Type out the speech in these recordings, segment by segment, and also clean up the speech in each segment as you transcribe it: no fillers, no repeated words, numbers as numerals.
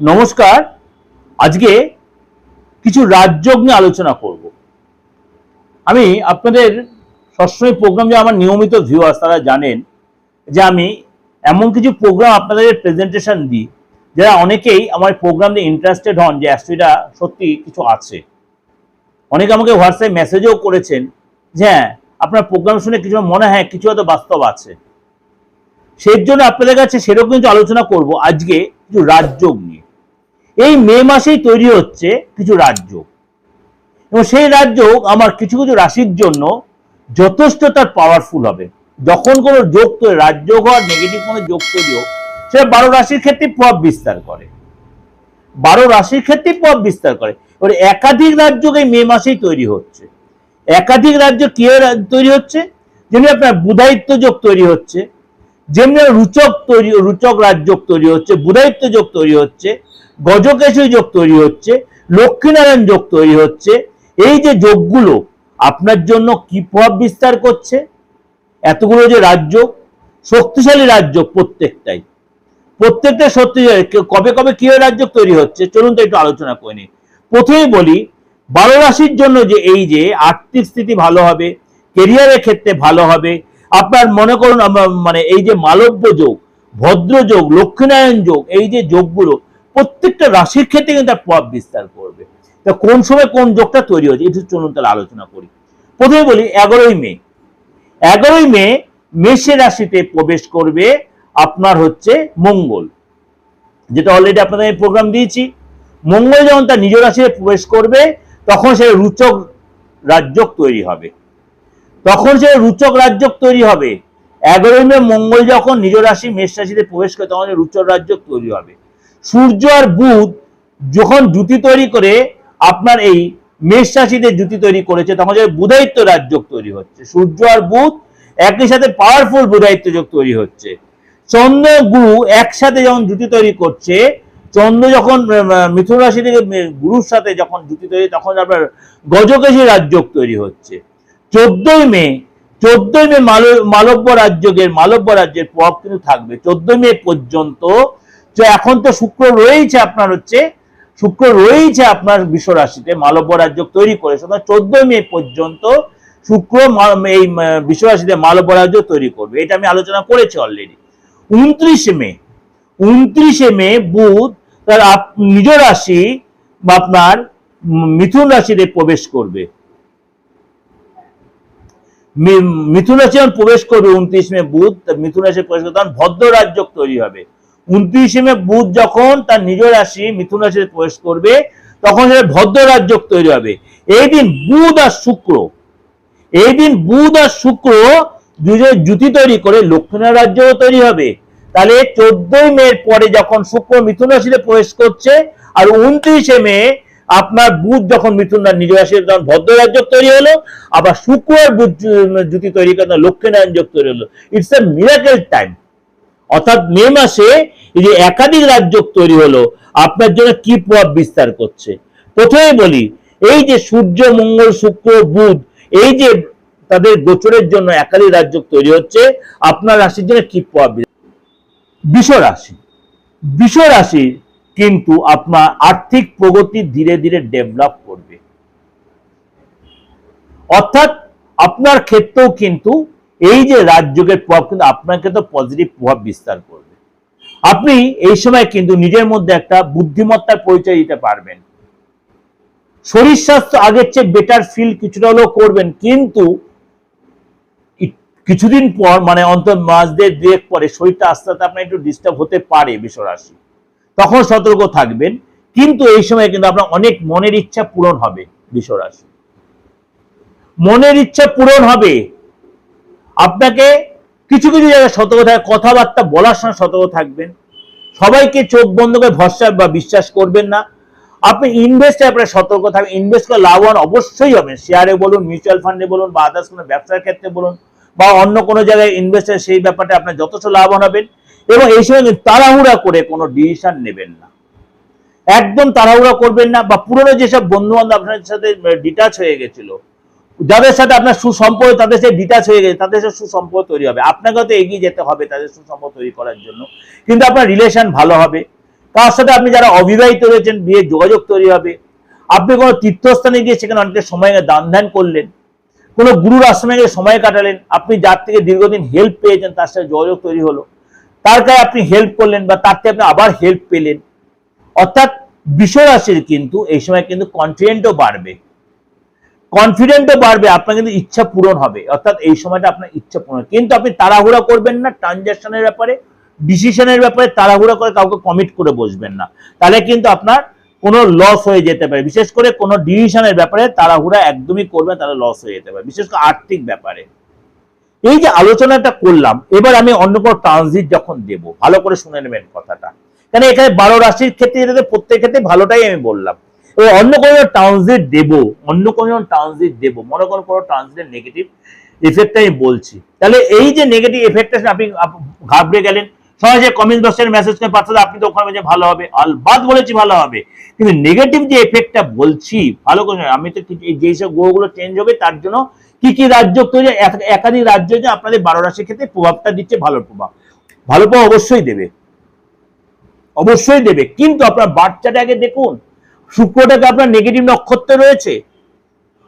নমস্কার। আজকে কিছু রাজযোগ নিয়ে আলোচনা করব। আমি আপনাদের সবসময় প্রোগ্রাম, যে আমার নিয়মিত ভিউয়ার্স তারা জানেন যে আমি এমন কিছু প্রোগ্রাম আপনাদের প্রেজেন্টেশন দিই যারা অনেকেই আমার প্রোগ্রাম নিয়ে ইন্টারেস্টেড হন, যে অ্যাস্ট্রোটা সত্যি কিছু আছে। অনেকে আমাকে হোয়াটসঅ্যাপ মেসেজও করেছেন যে হ্যাঁ, আপনার প্রোগ্রাম শুনে কিছু মনে হয় কিছু হয়তো বাস্তব আছে। সেই জন্য আপনাদের কাছে সেরকম কিছু আলোচনা করব আজকে কিছু রাজযোগ নিয়ে। এই মে মাসেই তৈরি হচ্ছে কিছু রাজযোগ, এবং সেই রাজযোগ আমার কিছু কিছু রাশির জন্য যথেষ্ট তার পাওয়ারফুল হবে। যখন কোনো যোগ তৈরি, রাজযোগ হওয়ার নেগেটিভ কোনো যোগ তৈরি হোক, সেটা 12 রাশির ক্ষেত্রে প্রভাব বিস্তার করে। 12 রাশির ক্ষেত্রে প্রভাব বিস্তার করে। এবার একাধিক রাজযোগ এই মে মাসেই তৈরি হচ্ছে। একাধিক রাজ্য কি তৈরি হচ্ছে? যেমনি আপনার বুধায়িত্ব যোগ তৈরি হচ্ছে, যেমনি রুচক রাজযোগ তৈরি হচ্ছে, বুধায়িত্ব যোগ তৈরি হচ্ছে, গজকেশরী যোগ তৈরি হচ্ছে, লক্ষ্মীনারায়ণ যোগ তৈরি হচ্ছে। এই যে যোগগুলো আপনার জন্য কি প্রভাব বিস্তার করছে? এতগুলো যে রাজযোগ, শক্তিশালী রাজযোগ, প্রত্যেকটা শক্তিশালী। কবে কবে কি রাজযোগ তৈরি হচ্ছে চলুন তো একটু আলোচনা করে নিই। প্রথমেই বলি, 12 রাশির জন্য যে এই যে আর্থিক স্থিতি ভালো হবে, কেরিয়ারের ক্ষেত্রে ভালো হবে। আপনার মনে করুন মানে এই যে মালব্য যোগ, ভদ্র যোগ, লক্ষ্মীনারায়ণ যোগ, এই যে যোগগুলো প্রত্যেকটা রাশির ক্ষেত্রে কিন্তু তার প্রভাব বিস্তার করবে। তা কোন সময় কোন যোগটা তৈরি হচ্ছে একটু চলুন তাহলে আলোচনা করি। প্রথমে বলি 11ই মে। 11ই মে মেষের রাশিতে প্রবেশ করবে আপনার হচ্ছে মঙ্গল, যেটা অলরেডি আপনাদের প্রোগ্রাম দিয়েছি। মঙ্গল যখন তার নিজ রাশিতে প্রবেশ করবে তখন সে রুচক রাজযোগ তৈরি হবে। 11ই মে মঙ্গল যখন নিজ রাশি মেষ রাশিতে প্রবেশ করে তখন রুচক রাজযোগ তৈরি হবে। সূর্য আর বুধ যখন জুতি তৈরি করে আপনার এই মেষ রাশিতে জুতি তৈরি করেছে, তখন বুধায়িত্ব রাজযোগ তৈরি হচ্ছে। সূর্য আর বুধ একই সাথে পাওয়ারফুল বুধায়িত্ব যোগ তৈরি হচ্ছে। চন্দ্র গুরু একসাথে যখন জুতি তৈরি করছে, চন্দ্র যখন মিথুন রাশি থেকে গুরুর সাথে যখন জুতি তৈরি, তখন আপনার গজকেশরী রাজযোগ তৈরি হচ্ছে। 14ই মে মালব্য রাজ্যের প্রভাব কিন্তু থাকবে 14 মে পর্যন্ত। তো এখন তো শুক্র রয়েছে আপনার বৃষ রাশিতে, মালব্য রাজযোগ তৈরি করে। 14 মে পর্যন্ত শুক্র এই বৃষ রাশিতে মালব্য রাজযোগ তৈরি করবে, এটা আমি আলোচনা করেছি অলরেডি। 29 মে বুধ তার নিজ রাশি বা আপনার মিথুন রাশিতে প্রবেশ করবে। মিথুন রাশি যখন প্রবেশ করবে 29 মে বুধ মিথুন রাশি প্রবেশ করবে, তখন ভদ্র রাজযোগ তৈরি হবে। 29 মে বুধ যখন তার নিজ রাশি মিথুন রাশিতে প্রবেশ করবে তখন সেটা ভদ্র রাজযোগ তৈরি হবে। এই দিন বুধ আর শুক্র দুজনে জুতি তৈরি করে লক্ষ্মীনারায়ণ রাজযোগ তৈরি হবে। তাহলে 14ই মে পরে যখন শুক্র মিথুন রাশিতে প্রবেশ করছে, আর 29 মে আপনার বুধ যখন মিথুন নিজ রাশিতে তখন ভদ্র রাজযোগ তৈরি হলো, আবার শুক্র আর বুধ জুতি তৈরি করে লক্ষ্মীনারায়ণ যোগ তৈরি হলো। It's a miracle time. অর্থাৎ মে মাসে এই যে একাধিক রাজযোগ তৈরি হলো আপনার জন্য কি প্রভাব বিস্তার করছে। প্রথমে বলি, এই যে সূর্য, মঙ্গল, শুক্র, বুধ, এই যে তাদের গোচরের জন্য একাধিক রাজযোগ তৈরি হচ্ছে, আপনার রাশির জন্য কি প্রভাব। বৃষ রাশি কিন্তু আপনার আর্থিক প্রগতি ধীরে ধীরে ডেভেলপ করবে। অর্থাৎ আপনার ক্ষেত্রেও কিন্তু এই যে রাজযোগের প্রভাব কিন্তু আপনার ক্ষেত্রে পজিটিভ প্রভাব বিস্তার করবে। আপনি এই সময় কিন্তু নিজের মধ্যে একটা বুদ্ধিমত্তার পরিচয় দিতে পারবেন। শরীর স্বাস্থ্য আগের চেয়ে বেটার ফিল কিছুটা হলেও করবেন, কিন্তু কিছুদিন পর মানে অন্তত মাস দেড় পরে শরীরটা আস্তে আস্তে আপনার একটু ডিস্টার্ব হতে পারে বৃষ রাশি, তখন সতর্ক থাকবেন। কিন্তু এই সময় কিন্তু আপনার অনেক মনের ইচ্ছা পূরণ হবে। বৃষ রাশি মনের ইচ্ছা পূরণ হবে। আপনাকে কিছু কিছু জায়গায় সতর্ক থাকবে, কথাবার্তা বলার সময় সতর্ক থাকবেন। সবাইকে চোখ বন্ধ করে ভরসা বা বিশ্বাস করবেন না। আপনি ইনভেস্টে আপনার সতর্ক থাকবেন। ইনভেস্ট করে লাভবান অবশ্যই হবেন, শেয়ারে বলুন, মিউচুয়াল ফান্ডে বলুন, বা আদার্স কোনো ব্যবসার ক্ষেত্রে বলুন, বা অন্য কোনো জায়গায় ইনভেস্টের সেই ব্যাপারটা আপনার যথেষ্ট লাভবান হবেন। এবং এই সময় তাড়াহুড়া করে কোনো ডিসিশন নেবেন না, একদম তাড়াহুড়া করবেন না। বা পুরনো যেসব বন্ধু বান্ধব আপনার সাথে ডিটাচ হয়ে গেছিল, যাদের সাথে আপনার সুসম্পর্ক, তাদের সাথে ডিটাচ হয়ে গেছে, তাদের সাথে সুসম্পর্ক তৈরি হবে। আপনাকে তো এগিয়ে যেতে হবে তাদের সুসম্পর্ক তৈরি করার জন্য, কিন্তু আপনার রিলেশন ভালো হবে। তার সাথে আপনি যারা অবিবাহিত রয়েছেন বিয়ের যোগাযোগ তৈরি হবে। আপনি কোনো তীর্থস্থানে গিয়ে সেখানে অনেকটা সময় দান ধ্যান করলেন, কোনো গুরুর আশ্রমে গিয়ে সময় কাটালেন, আপনি যার থেকে দীর্ঘদিন হেল্প পেয়েছেন তার সাথে যোগাযোগ তৈরি হলো, তার কাছে আপনি হেল্প করলেন বা তার থেকে আপনি আবার হেল্প পেলেন। অর্থাৎ বৃষ রাশির কিন্তু এই সময় কিন্তু কনফিডেন্টও বাড়বে, আপনার কিন্তু ইচ্ছা পূরণ হবে। অর্থাৎ এই সময়টা আপনার ইচ্ছা পূরণ, কিন্তু আপনি তাড়াহুড়া করবেন না ট্রানজাকশনের ব্যাপারে, ডিসিশনের ব্যাপারে তাড়াহুড়া করে কাউকে কমিট করে বসবেন না, তাহলে কিন্তু আপনার কোনো লস হয়ে যেতে পারে। বিশেষ করে কোনো ডিসিশনের ব্যাপারে তাড়াহুড়া একদমই করবেন, তাহলে লস হয়ে যেতে পারে, বিশেষ করে আর্থিক ব্যাপারে। এই যে আলোচনাটা করলাম, এবার আমি অন্য কোনো ট্রানজিট যখন দেব, ভালো করে শুনে নেবেন কথাটা, কারণ এখানে 12 রাশির ক্ষেত্রে প্রত্যেক ক্ষেত্রে ভালোটাই আমি বললাম। এবার অন্য কোনো ট্রানজিট দেব, মনে করুন কোনো ট্রানজিটের নেগেটিভ এফেক্ট আমি বলছি, তাহলে এই যে নেগেটিভ এফেক্টটা আপনি ঘাবড়ে গেলেন, সহজে কমেন্ট বক্সের মেসেজ করে পাঠালে আপনি তো ওখানে ভালো হবে, আলবাদ বলেছি ভালো হবে, কিন্তু নেগেটিভ যে এফেক্টটা বলছি ভালো করে আমি তো যেসব গ্রহগুলো চেঞ্জ হবে তার জন্য কি কি রাজ্য তৈরি, একাধিক রাজ্য যে আপনাদের 12 রাশির ক্ষেত্রে প্রভাবটা দিচ্ছে, ভালো প্রভাব অবশ্যই দেবে, কিন্তু আপনার বাচ্চাটা আগে দেখুন, শুক্রটাকে আপনার নেগেটিভ নক্ষত্রে রয়েছে,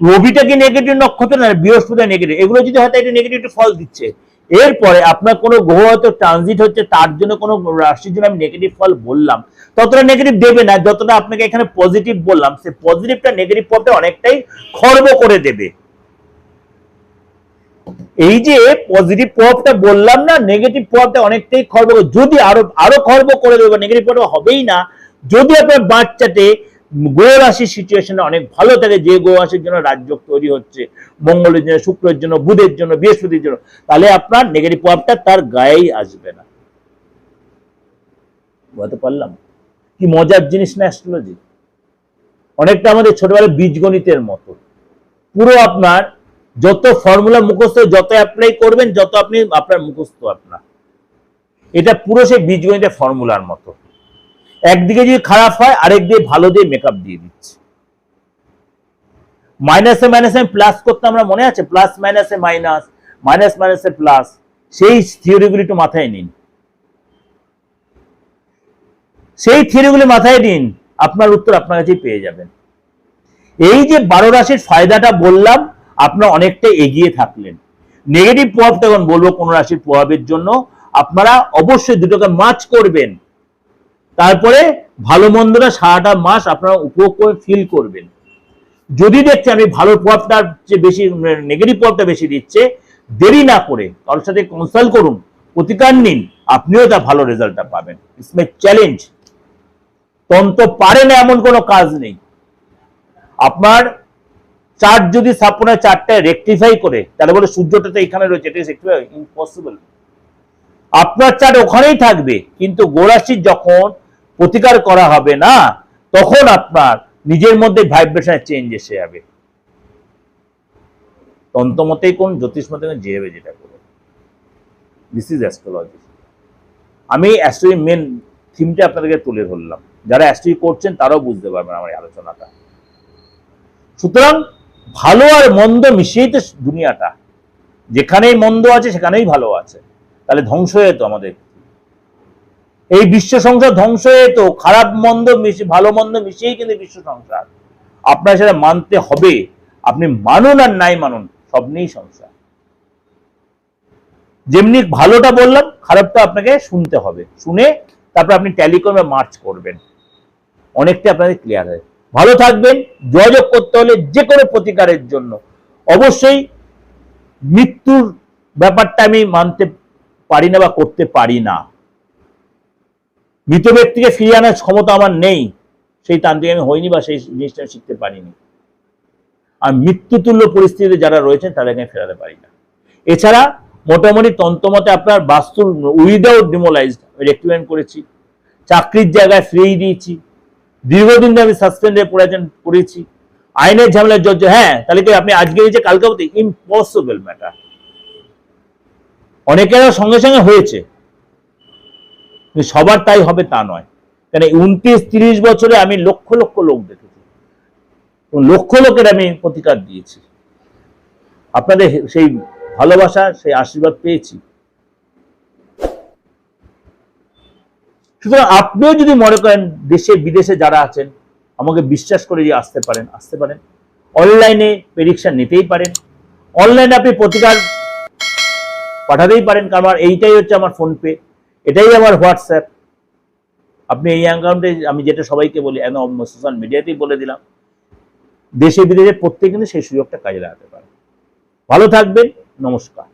রবিটা কি নেগেটিভ নক্ষত্র না, বৃহস্পতি নেগেটিভ, এগুলো যদি হয়তো এটা নেগেটিভ ফল দিচ্ছে। এরপরে আপনার কোনো গ্রহ হয়তো ট্রানজিট হচ্ছে, তার জন্য কোনো রাশির জন্য আমি নেগেটিভ ফল বললাম, ততটা নেগেটিভ দেবে না যতটা আপনাকে এখানে পজিটিভ বললাম। সে পজিটিভটা নেগেটিভ ফলটা অনেকটাই খর্ব করে দেবে। এই যে পজিটিভ প্রভাবটা বললাম না, নেগেটিভ প্রভাবটা অনেকটাই খর্ব, যদি আরো খর্ব করে দেবে, নেগেটিভ প্রভাব হবেই না যদি আপনার বাচ্চাতে গ্রহ রাশির সিচুয়েশন অনেক ভালো থাকে, যে গ্রহ রাশির জন্য রাজযোগ তৈরি হচ্ছে, মঙ্গলের জন্য, শুক্রের জন্য, বুধের জন্য, বৃহস্পতির জন্য, তাহলে আপনার নেগেটিভ প্রভাবটা তার গায়েই আসবে না। বলতে পারলাম কি মজার জিনিস না অ্যাস্ট্রোলজি, অনেকটা আমাদের ছোটবেলায় বীজগণিতের মতো। পুরো আপনার যত ফর্মুলা মুখস্থ, যত অ্যাপ্লাই করবেন, যত আপনি আপনার মুখস্থ আপনার, এটা পুরো সেই বীজগণিতের ফর্মুলার মতো। একদিকে যদি খারাপ হয় আরেক দিয়ে ভালো দিয়ে মেকআপ দিয়ে দিচ্ছে। মাইনাসে মাইনাসে প্লাস করতে আমরা মনে আছে, প্লাস মাইনাসে মাইনাস, মাইনাস মাইনাসে প্লাস, সেই থিওরিগুলি একটু মাথায় নিন, আপনার উত্তর আপনার কাছেই পেয়ে যাবেন। এই যে 12 রাশির ফায়দাটা বললাম, আপনারা অনেকটা এগিয়ে থাকলেন। নেগেটিভ প্রভাবটা এখন বলবো, কোন রাশির প্রভাবের জন্য আপনারা অবশ্যই দুটোকে মার্চ করবেন, তারপরে ভালো মন্দটা সারাটা মাস আপনারা উপভোগ করে ফিল করবেন। যদি দেখছেন আমি ভালো প্রভাবটার চেয়ে বেশি নেগেটিভ প্রভাবটা বেশি দিচ্ছে, দেরি না করে কারোর সাথে কনসাল্ট করুন, প্রতিকার নিন, আপনিও তা ভালো রেজাল্টটা পাবেন। It's my challenge. তন্ত্র পারে না এমন কোনো কাজ নেই। আপনার চার্ট যদি স্থাপনায় চারটায় রেকটিফাই করে, তাহলে বলে সূর্যটা তো এখানে রয়েছে, এটা ইজ ইম্পসিবল। আপনার চার্ট ওখানেই থাকবে, কিন্তু গোরাশির যখন প্রতিকার করা হবে না, তখন আপনার নিজের মধ্যে ভাইব্রেশনের চেঞ্জ এসে যাবে। তন্ত্রমতেই কোন, জ্যোতিষ মতে যেভাবে যেটা করবে, দিস ইজ অ্যাস্ট্রোলজি। আমি অ্যাস্ট্রোলজি মেন থিমটা আপনাদেরকে তুলে ধরলাম, যারা অ্যাস্ট্রোলজি করছেন তারাও বুঝতে পারবেন আমার এই আলোচনাটা। সুতরাং ভালো আর মন্দ মিশিয়েই তো দুনিয়াটা, যেখানেই মন্দ আছে সেখানেই ভালো আছে, তাহলে ধ্বংস হয়ে তো আমাদের এই বিশ্ব সংসার ধ্বংস হয়ে তো, খারাপ মন্দ ভালো মন্দ মিশিয়েই কিন্তু বিশ্ব সংসার। আপনার সেটা মানতে হবে, আপনি মানুন আর নাই মানুন, সব নিয়েই সংসার। যেমনি ভালোটা বললাম, খারাপটা আপনাকে শুনতে হবে, শুনে তারপর আপনি ট্যালি করবেন, মার্চ করবেন, অনেকটা আপনাদের ক্লিয়ার হয়। ভালো থাকবেন। যোগাযোগ করতে হলে যে কোনো প্রতিকারের জন্য অবশ্যই মৃত্যুর ব্যাপারটা আমি মানতে পারি না বা করতে পারি না, মৃত ব্যক্তিকে ফিরিয়ে আনার ক্ষমতা আমার নেই, সেই তান্ত্রিক আমি হইনি বা সেই জিনিসটা শিখতে পারিনি। আর মৃত্যুতুল্য পরিস্থিতিতে যারা রয়েছেন তাদেরকে আমি ফেরাতে পারি না। এছাড়া মোটামুটি তন্ত্রমতে আপনার বাস্তু উইদাউট ডিমোলাইজড রেকমেন্ড করেছি, চাকরির জায়গায় ফ্রি দিয়েছি, দীর্ঘদিন ধরে আমি সাসপেন্ডে পড়েছি, আইনের ঝামেলার জর্জ। হ্যাঁ, তাহলে কি আপনি আজকে দিয়েছে কালকে হতে? Impossible matter. অনেকের সঙ্গে সঙ্গে হয়েছে, সবার তাই হবে তা নয়। কেন 29-30 বছরে আমি লক্ষ লক্ষ লোক দেখেছি, লক্ষ লোকের আমি প্রতিকার দিয়েছি, আপনাদের সেই ভালোবাসা, সেই আশীর্বাদ পেয়েছি। সুতরাং আপনিও যদি মনে করেন দেশে বিদেশে যারা আছেন আমাকে বিশ্বাস করে যে আসতে পারেন। অনলাইনে প্রেডিকশন নিতেই পারেন, অনলাইনে আপনি প্রতিকার পাঠাতেই পারেন, কারণ এইটাই হচ্ছে আমার ফোনপে, এটাই আমার হোয়াটসঅ্যাপ। আপনি এই অ্যাকাউন্টে, আমি যেটা সবাইকে বলি, একদম সোশ্যাল মিডিয়াতেই বলে দিলাম, দেশে বিদেশে প্রত্যেকে কিন্তু সেই সুযোগটা কাজে লাগাতে পারে। ভালো থাকবেন, নমস্কার।